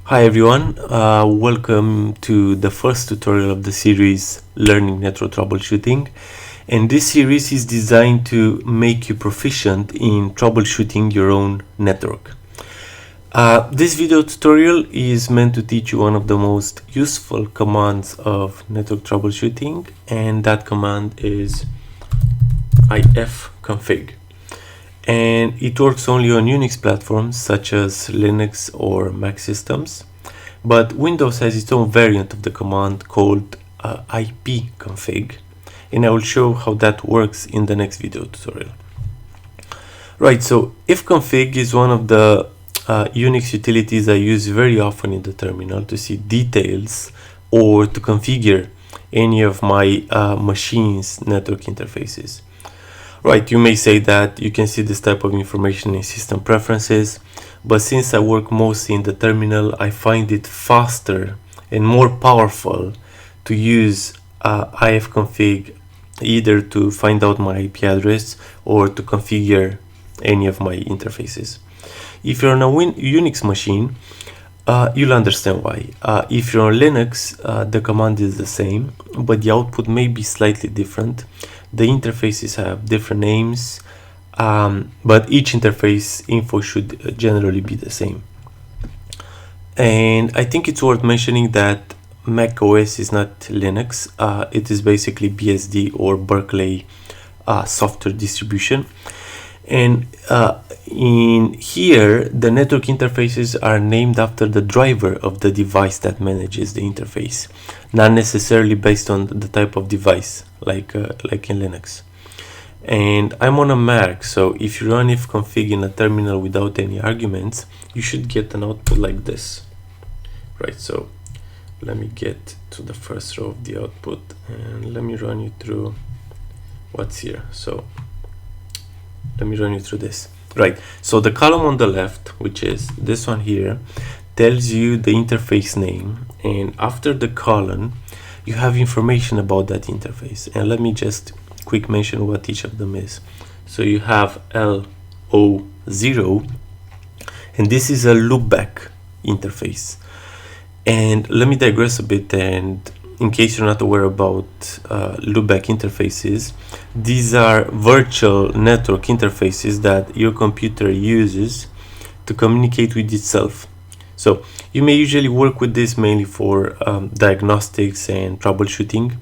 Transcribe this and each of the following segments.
Hi everyone, welcome to the first tutorial of the series Learning Network Troubleshooting, and this series is designed to make you proficient in troubleshooting your own network. This video tutorial is meant to teach you one of the most useful commands of network troubleshooting, and that command is IPCONFIG. And it works only on Unix platforms such as Linux or Mac systems, but Windows has its own variant of the command called IPCONFIG, and I will show how that works in the next video tutorial. Right, so ifconfig is one of the Unix utilities I use very often in the terminal to see details or to configure any of my machine's network interfaces. Right, you may say that you can see this type of information in system preferences, but since I work mostly in the terminal, I find it faster and more powerful to use ifconfig either to find out my IP address or to configure any of my interfaces. If you're on a Unix machine, you'll understand why. If you're on Linux, the command is the same, but the output may be slightly different. The interfaces have different names, but each interface info should generally be the same. And I think it's worth mentioning that Mac OS is not Linux. It is basically BSD or Berkeley software distribution. And in here, the network interfaces are named after the driver of the device that manages the interface, not necessarily based on the type of device, like in Linux. And I'm on a Mac, so if you run ifconfig in a terminal without any arguments, you should get an output like this. Right, so let me get to the first row of the output and let me run you through what's here. So let me run you through this. Right, so the column on the left, which is this one here, tells you the interface name, and after the colon you have information about that interface. And let me just quick mention what each of them is. So you have LO0, and this is a loopback interface. And let me digress a bit, and in case you're not aware about loopback interfaces, these are virtual network interfaces that your computer uses to communicate with itself. So you may usually work with this mainly for diagnostics and troubleshooting,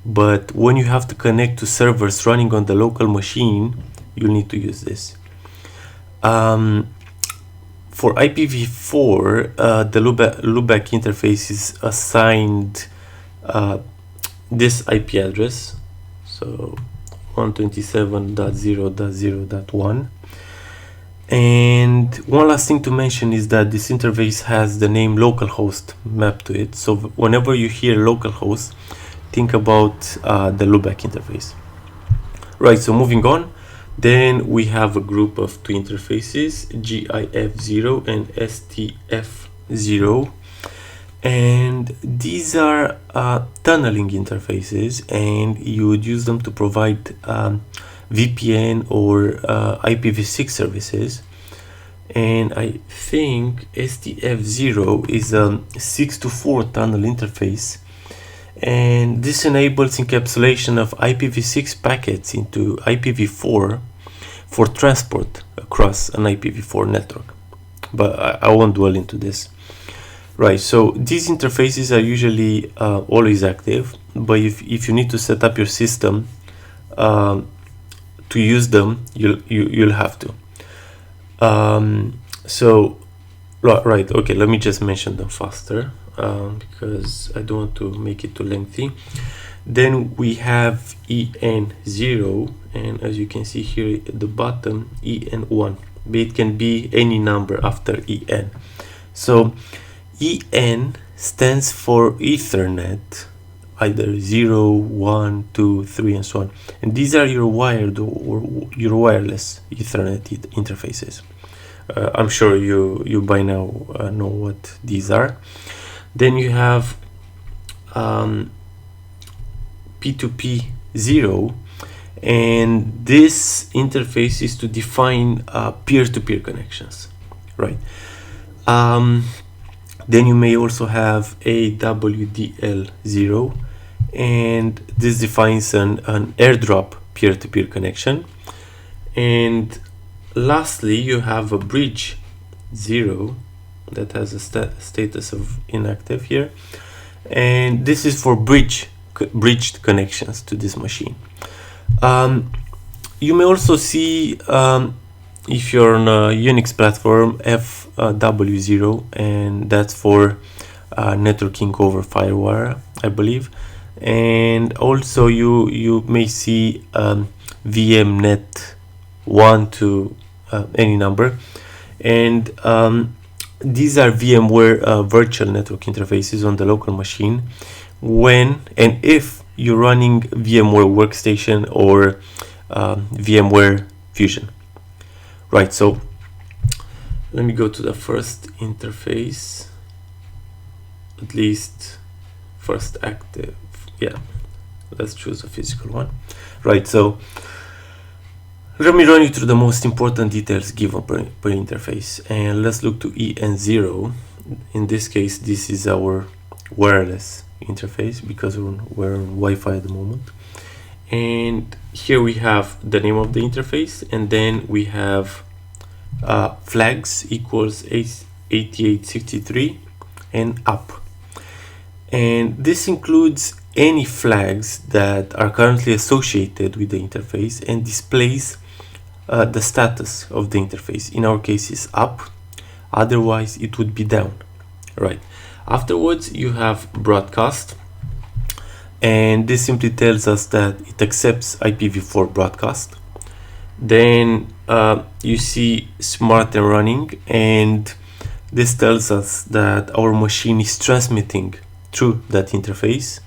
but when you have to connect to servers running on the local machine, you'll need to use this. For IPv4, the loopback interface is assigned this IP address, so 127.0.0.1. And one last thing to mention is that this interface has the name localhost mapped to it. So whenever you hear localhost, think about the loopback interface. Right, so moving on, then we have a group of two interfaces, GIF0 and STF0. And these are tunneling interfaces, and you would use them to provide VPN or IPv6 services. And I think STF0 is a 6-to-4 tunnel interface, and this enables encapsulation of IPv6 packets into IPv4 for transport across an IPv4 network. But I won't dwell into this. Right, so these interfaces are usually always active, but if you need to set up your system to use them, you'll have to. So right, okay, let me just mention them faster because I don't want to make it too lengthy. Then we have EN0, and as you can see here at the bottom, EN1, but it can be any number after EN. So EN stands for Ethernet, either 0, 1, 2, 3, and so on. And these are your wired or your wireless Ethernet interfaces. I'm sure you by now know what these are. Then you have P2P0, and this interface is to define peer-to-peer connections, right? Then you may also have a WDL0, and this defines an airdrop peer-to-peer connection. And lastly, you have a bridge 0 that has a status of inactive here, and this is for bridged connections to this machine. You may also see, if you're on a Unix platform, FW0, and that's for networking over FireWire, I believe. And also you may see VMnet1 to any number, and these are VMware virtual network interfaces on the local machine when and if you're running VMware Workstation or VMware Fusion. Right, so let me go to the first interface, at least first active. Yeah, let's choose a physical one. Right, so let me run you through the most important details given per interface, and let's look to EN0. In this case, this is our wireless interface because we're on Wi-Fi at the moment. And here we have the name of the interface, and then we have flags equals 8863 and up. And this includes any flags that are currently associated with the interface and displays the status of the interface. In our case is up, otherwise it would be down. Right. Afterwards you have broadcast, and this simply tells us that it accepts IPv4 broadcast. Then you see smart and running, and this tells us that our machine is transmitting through that interface.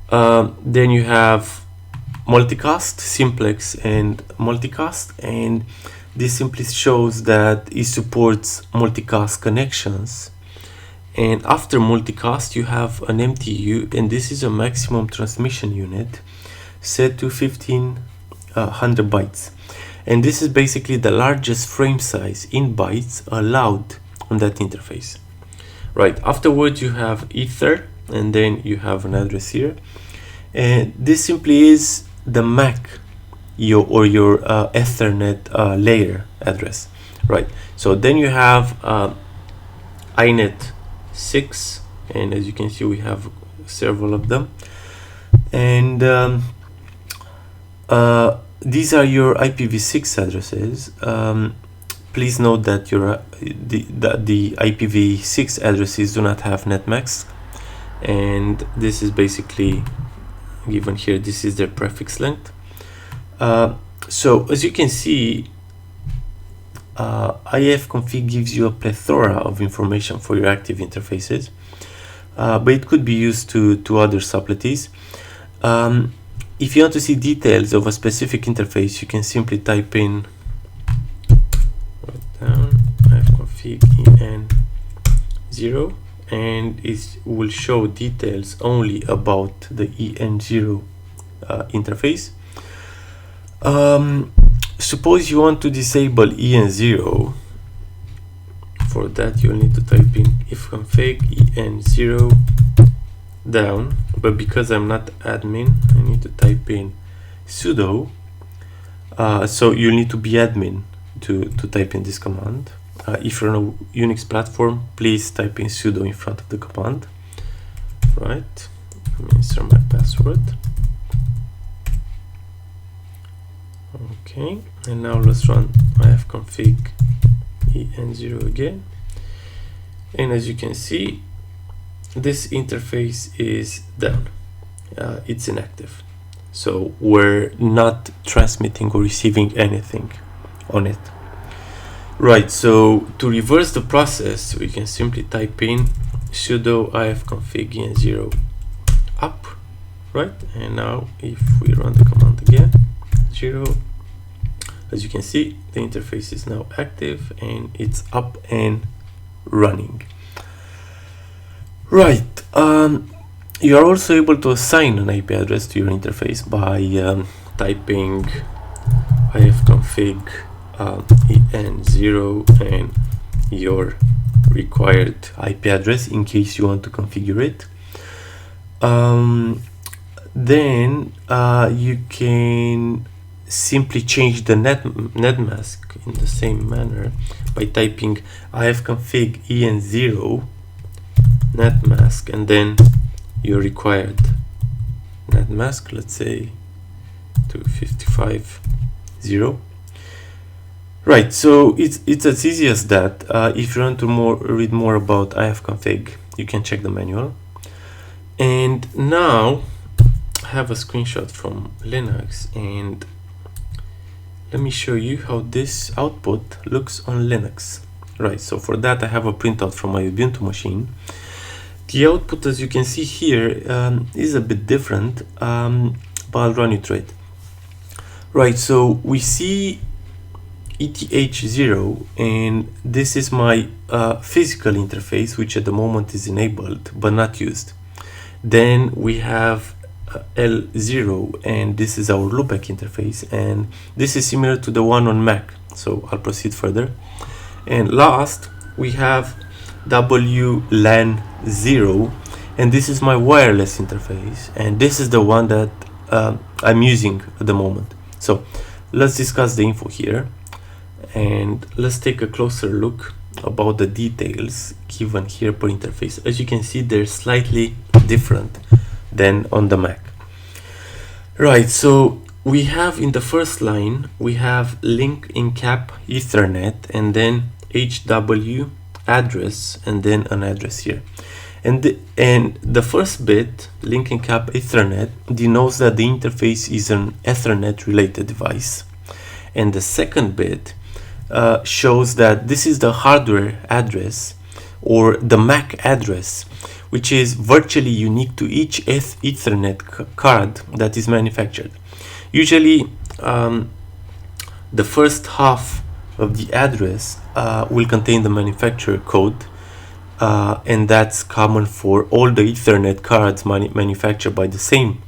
Then you have multicast, simplex and multicast, and this simply shows that it supports multicast connections. And after multicast you have an MTU, and this is a maximum transmission unit set to 1500 bytes, and this is basically the largest frame size in bytes allowed on that interface. Right, afterwards you have ether, and then you have an address here, and this simply is the MAC your Ethernet layer address. Right, so then you have INET 6, and as you can see we have several of them, and these are your IPv6 addresses. Please note that the IPv6 addresses do not have netmask, and this is basically given here. This is their prefix length. So as you can see, IPCONFIG gives you a plethora of information for your active interfaces, but it could be used to other subtleties. If you want to see details of a specific interface, you can simply type in IPCONFIG EN0, and it will show details only about the EN0 interface. Suppose you want to disable EN0. For that you'll need to type in ifconfig EN0 down, but because I'm not admin I need to type in sudo, so you need to be admin to type in this command. If you're on a Unix platform, please type in sudo in front of the command. Right, let me insert my password. Okay, and now let's run ifconfig EN0 again, and as you can see, this interface is down. It's inactive, so we're not transmitting or receiving anything on it. Right, so to reverse the process we can simply type in sudo ifconfig EN0 up. Right, and now if we run the command again, 0, as you can see, the interface is now active and it's up and running. Right, you are also able to assign an IP address to your interface by typing ifconfig EN0 and your required IP address in case you want to configure it. Then you can simply change the net mask in the same manner by typing ifconfig en0 net mask and then your required net mask, let's say 255.0. Right, so it's as easy as that. If you want to read more about ifconfig, you can check the manual. And now I have a screenshot from Linux, and let me show you how this output looks on Linux. Right, so for that I have a printout from my Ubuntu machine. The output, as you can see here, is a bit different, but I'll run you through it. Right, so we see ETH0, and this is my physical interface, which at the moment is enabled but not used. Then we have L0, and this is our loopback interface, and this is similar to the one on Mac, so I'll proceed further. And last we have WLAN0, and this is my wireless interface, and this is the one that I'm using at the moment. So let's discuss the info here, and let's take a closer look about the details given here per interface. As you can see, they're slightly different than on the Mac. Right, so we have in the first line, we have link in cap Ethernet, and then HW address, and then an address here. And the first bit, link in cap Ethernet, denotes that the interface is an Ethernet related device. And the second bit shows that this is the hardware address, or the MAC address, which is virtually unique to each Ethernet card that is manufactured. Usually the first half of the address will contain the manufacturer code, and that's common for all the Ethernet cards manufactured by the same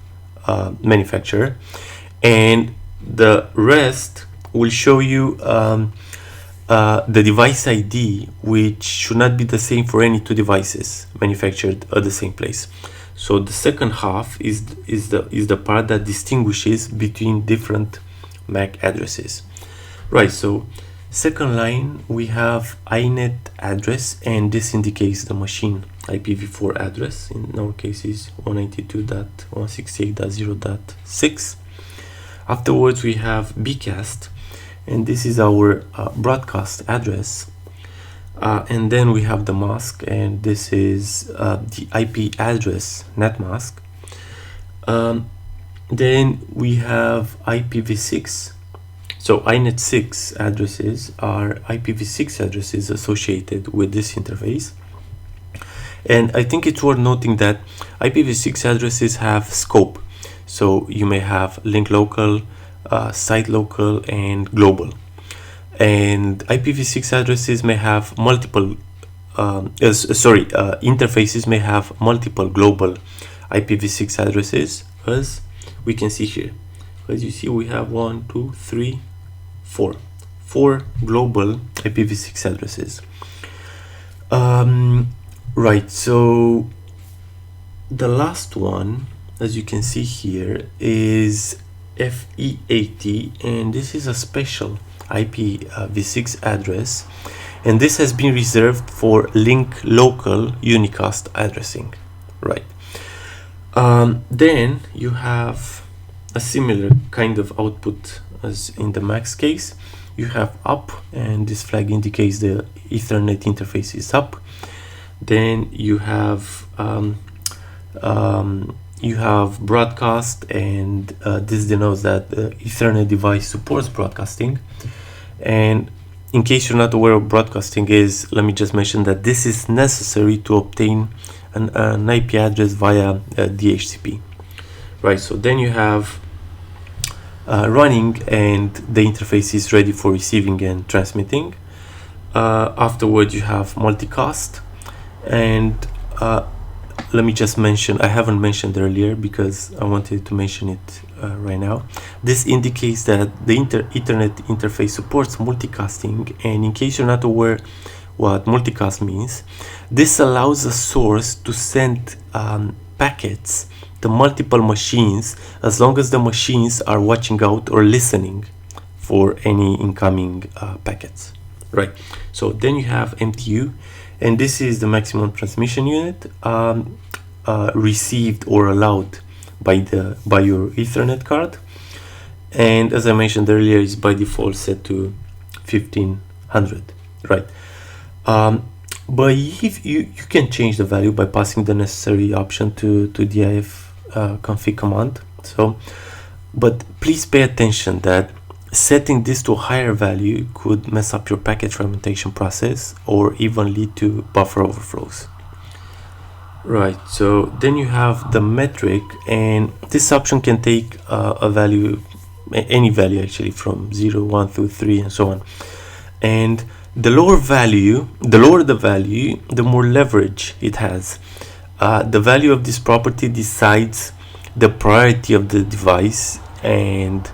manufacturer, and the rest will show you the device ID, which should not be the same for any two devices manufactured at the same place. So the second half is the part that distinguishes between different MAC addresses. Right, so second line we have iNet address, and this indicates the machine IPv4 address. In our case is 192.168.0.6. Afterwards we have bcast, and this is our broadcast address, and then we have the mask, and this is the IP address net mask. Then we have IPv6. So iNet 6 addresses are IPv6 addresses associated with this interface. And I think it's worth noting that IPv6 addresses have scope. So you may have link local, site local, and global. And IPv6 addresses may have multiple, interfaces may have multiple global IPv6 addresses, as we can see here. As you see, we have 1, 2, 3, 4 global IPv6 addresses. Right, so the last one, as you can see here, is FE80, and this is a special IPv6 address, and this has been reserved for link local unicast addressing. Right, then you have a similar kind of output as in the Mac's case. You have up, and this flag indicates the Ethernet interface is up. Then you have broadcast, and this denotes that the Ethernet device supports broadcasting. And in case you're not aware of broadcasting is, let me just mention that this is necessary to obtain an IP address via DHCP. Right, so then you have running, and the interface is ready for receiving and transmitting. Afterwards you have multicast, and let me just mention, I haven't mentioned earlier because I wanted to mention it right now. This indicates that the Ethernet interface supports multicasting, and in case you're not aware what multicast means. This allows a source to send packets to multiple machines as long as the machines are watching out or listening for any incoming packets, right? So then you have MTU, and this is the maximum transmission unit received or allowed by your Ethernet card, and as I mentioned earlier, is by default set to 1500, right? But if you can change the value by passing the necessary option to the IPCONFIG command. So, but please pay attention that setting this to a higher value could mess up your packet fragmentation process or even lead to buffer overflows. Right, so then you have the metric, and this option can take a value, any value actually, from 0, 1 through 3 and so on. And the lower the value, the more leverage it has. The value of this property decides the priority of the device, and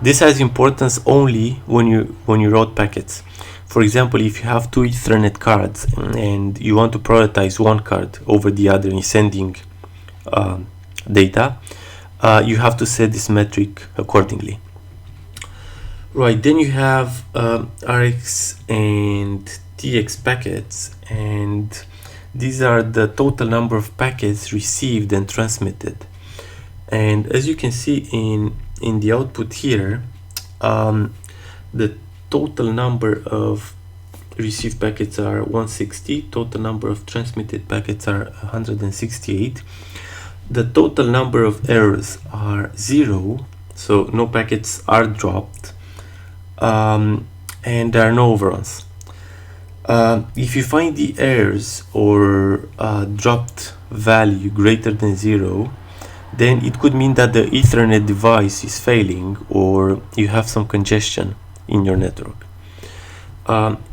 this has importance only when you route packets. For example, if you have two Ethernet cards and you want to prioritize one card over the other in sending data, you have to set this metric accordingly. Right, then you have RX and TX packets, and these are the total number of packets received and transmitted. And as you can see in the output here, the total number of received packets are 160, total number of transmitted packets are 168. The total number of errors are 0, so no packets are dropped, and there are no overruns. If you find the errors or dropped value greater than 0, then it could mean that the Ethernet device is failing or you have some congestion in your network.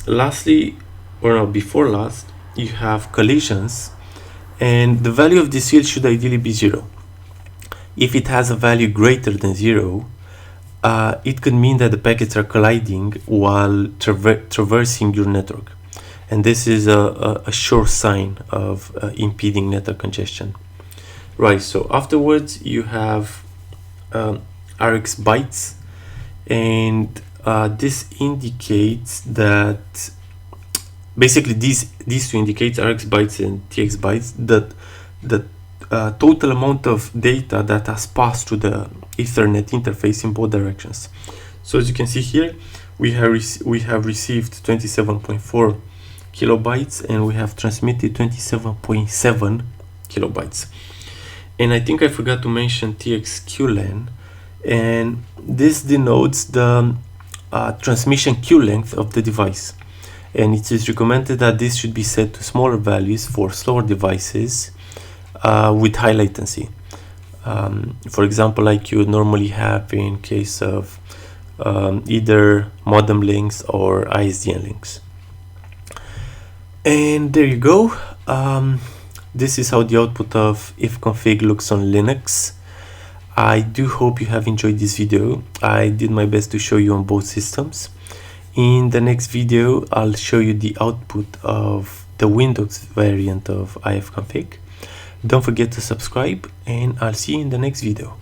Lastly, or no, before last, you have collisions, and the value of this field should ideally be 0. If it has a value greater than 0, it could mean that the packets are colliding while traversing your network, and this is a sure sign of impeding network congestion. Right, so afterwards you have RX bytes, and this indicates that basically these two indicates RX bytes and TX bytes, that the total amount of data that has passed through the Ethernet interface in both directions. So as you can see here, we have received 27.4 kilobytes and we have transmitted 27.7 kilobytes. And I think I forgot to mention TX-QLAN, and this denotes the transmission queue length of the device, and it is recommended that this should be set to smaller values for slower devices with high latency, for example, like you would normally have in case of either modem links or ISDN links. And there you go. This is how the output of IPCONFIG looks on Linux. I do hope you have enjoyed this video. I did my best to show you on both systems. In the next video, I'll show you the output of the Windows variant of IPCONFIG. Don't forget to subscribe, and I'll see you in the next video.